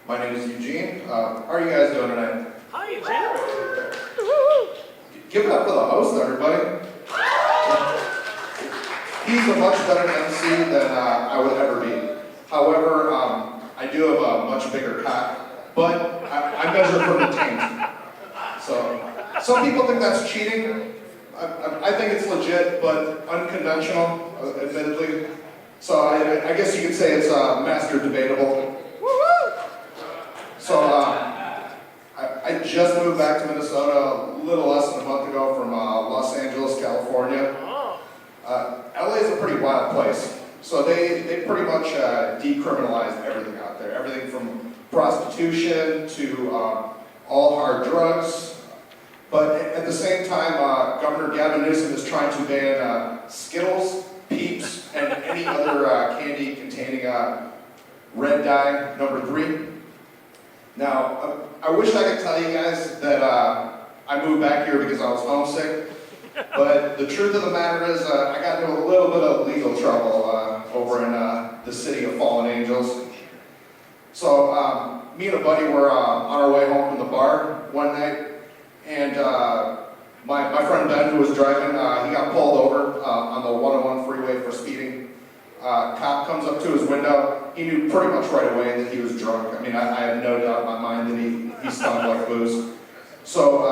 My name is Eugene. How are you guys doing tonight? Hi, Eugene. Give it up for the host, everybody. He's a much better MC than I would ever be. However, I do have a much bigger cock, but I measure from the taint. So, some people think that's cheating. I think it's legit, but unconventional, admittedly. So I guess you could say it's master debatable. So I just moved back to Minnesota a little less than a month ago from Los Angeles, California. LA is a pretty wild place. So they pretty much decriminalized everything out there. Everything from prostitution to all hard drugs. But at the same time, Governor Gavin Newsom is trying to ban Skittles, Peeps, and any other candy containing red dye number 3. Now, I wish I could tell you guys that I moved back here because I was homesick, but the truth of the matter is I got into a little bit of legal trouble over in the city of Fallen Angels. So me and a buddy were on our way home from the bar one night, and my friend Ben, who was driving, he got pulled over on the 101 freeway for speeding. Cop comes up to his window. He knew pretty much right away that he was drunk. I mean, I have no doubt in my mind that he stunk like booze. So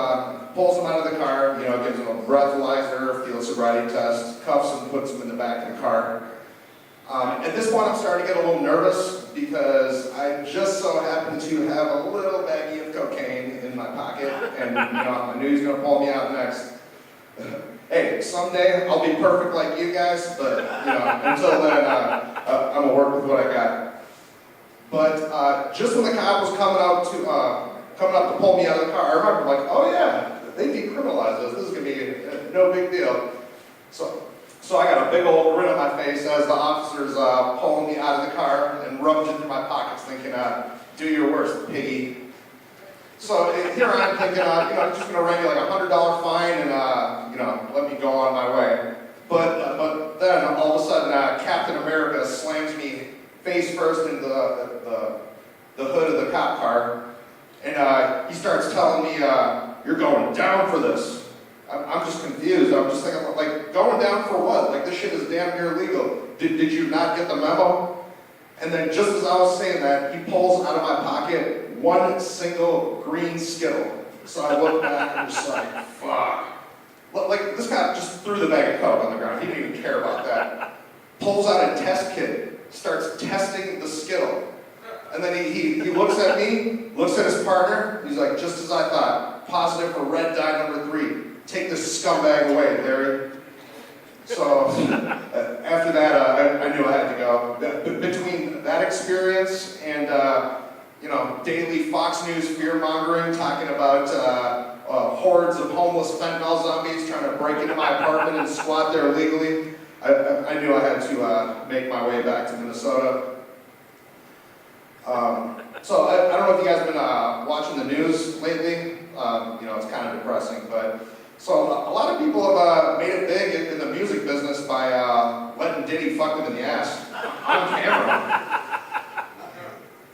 pulls him out of the car, gives him a breathalyzer, field sobriety test, cuffs him, puts him in the back of the car. At this point, I'm starting to get a little nervous because I just so happen to have a little baggie of cocaine in my pocket, and I knew he was going to pull me out next. Hey, someday I'll be perfect like you guys, but until then, I'm gonna work with what I got. But just when the cop was coming up to pull me out of the car, I remember like, oh yeah, they decriminalized this. This is gonna be no big deal. So I got a big old grin on my face as the officers pulling me out of the car and rummaging through my pockets, thinking, "Do your worst, piggy." So here I am thinking, I'm just going to write you like $100 fine and, let me go on my way. But then all of a sudden, Captain America slams me face first into the hood of the cop car, and he starts telling me, "You're going down for this." I'm just confused. I'm just thinking, like, going down for what? Like, this shit is damn near legal. Did you not get the memo? And then just as I was saying that, he pulls out of my pocket one single green Skittle. So I look back and just like, fuck. Like, this guy just threw the bag of Coke on the ground. He didn't even care about that. Pulls out a test kit, starts testing the Skittle. And then he looks at me, looks at his partner. He's like, just as I thought, positive for red dye number 3. Take this scumbag away, Larry. So after that, I knew I had to go. Between that experience and daily Fox News fear-mongering, talking about hordes of homeless fentanyl zombies trying to break into my apartment and squat there illegally, I knew I had to make my way back to Minnesota. So I don't know if you guys have been watching the news lately. It's kind of depressing, but so a lot of people have made it big in the music business by letting Diddy fuck them in the ass on camera.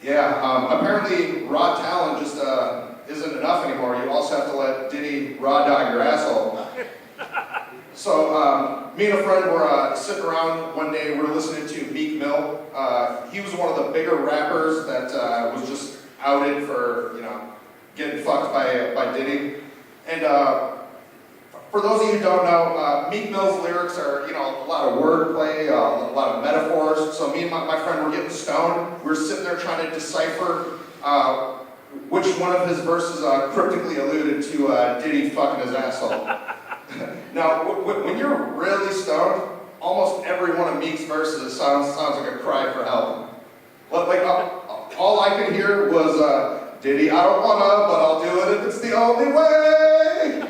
Yeah, apparently raw talent just isn't enough anymore. You also have to let Diddy raw dog your asshole. So me and a friend were sitting around one day. We were listening to Meek Mill. He was one of the bigger rappers that was just outed for getting fucked by Diddy. And for those of you who don't know, Meek Mill's lyrics are, a lot of wordplay, a lot of metaphors. So me and my friend were getting stoned. We were sitting there trying to decipher which one of his verses cryptically alluded to Diddy fucking his asshole. Now, when you're really stoned, almost every one of Meek's verses sounds like a cry for help. Like all I could hear was, Diddy, I don't wanna, but I'll do it if it's the only way.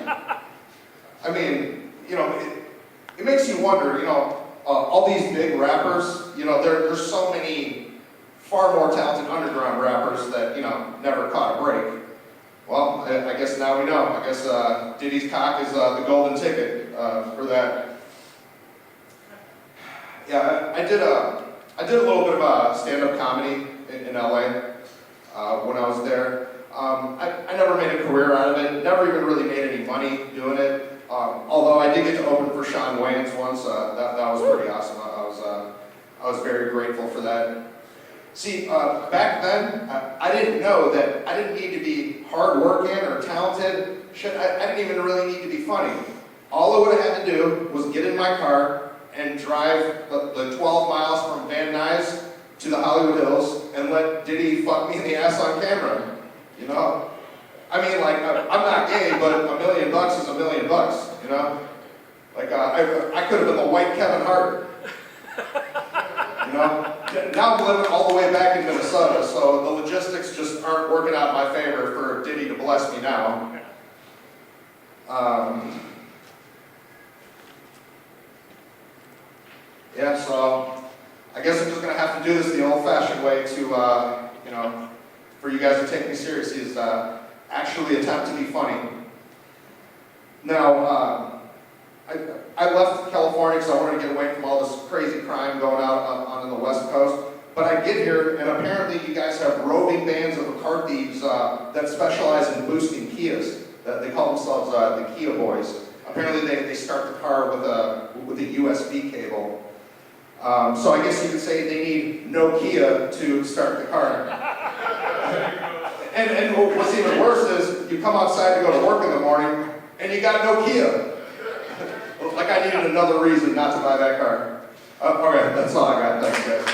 I mean, it makes you wonder, all these big rappers, there's so many far more talented underground rappers that, never caught a break. Well, I guess now we know. I guess Diddy's cock is the golden ticket for that. Yeah, I did a little bit of stand-up comedy in LA. when I was there. I never made a career out of it, never even really made any money doing it. Although I did get to open for Sean Wayans once, that was pretty awesome. I was very grateful for that. See, back then, I didn't know that I didn't need to be hardworking or talented. Shit, I didn't even really need to be funny. All I would have had to do was get in my car and drive the 12 miles from Van Nuys to the Hollywood Hills and let Diddy fuck me in the ass on camera. You know? I mean, like, I'm not gay, but $1 million is $1 million, you know? Like, I could have been the white Kevin Hart. You know? Now I'm living all the way back in Minnesota, so the logistics just aren't working out in my favor for Diddy to bless me now. Yeah, so I guess I'm just going to have to do this the old-fashioned way to, you know, for you guys to take me seriously, is actually attempt to be funny. Now, I left California because I wanted to get away from all this crazy crime going on the West Coast. But I get here, and apparently you guys have roving bands of car thieves that specialize in boosting Kias. They call themselves the Kia Boys. Apparently they start the car with a USB cable. So I guess you could say they need no Kia to start the car. And what's even worse is you come outside to go to work in the morning, and you got no Kia. Like I needed another reason not to buy that car. Okay, that's all I got. Thanks, guys.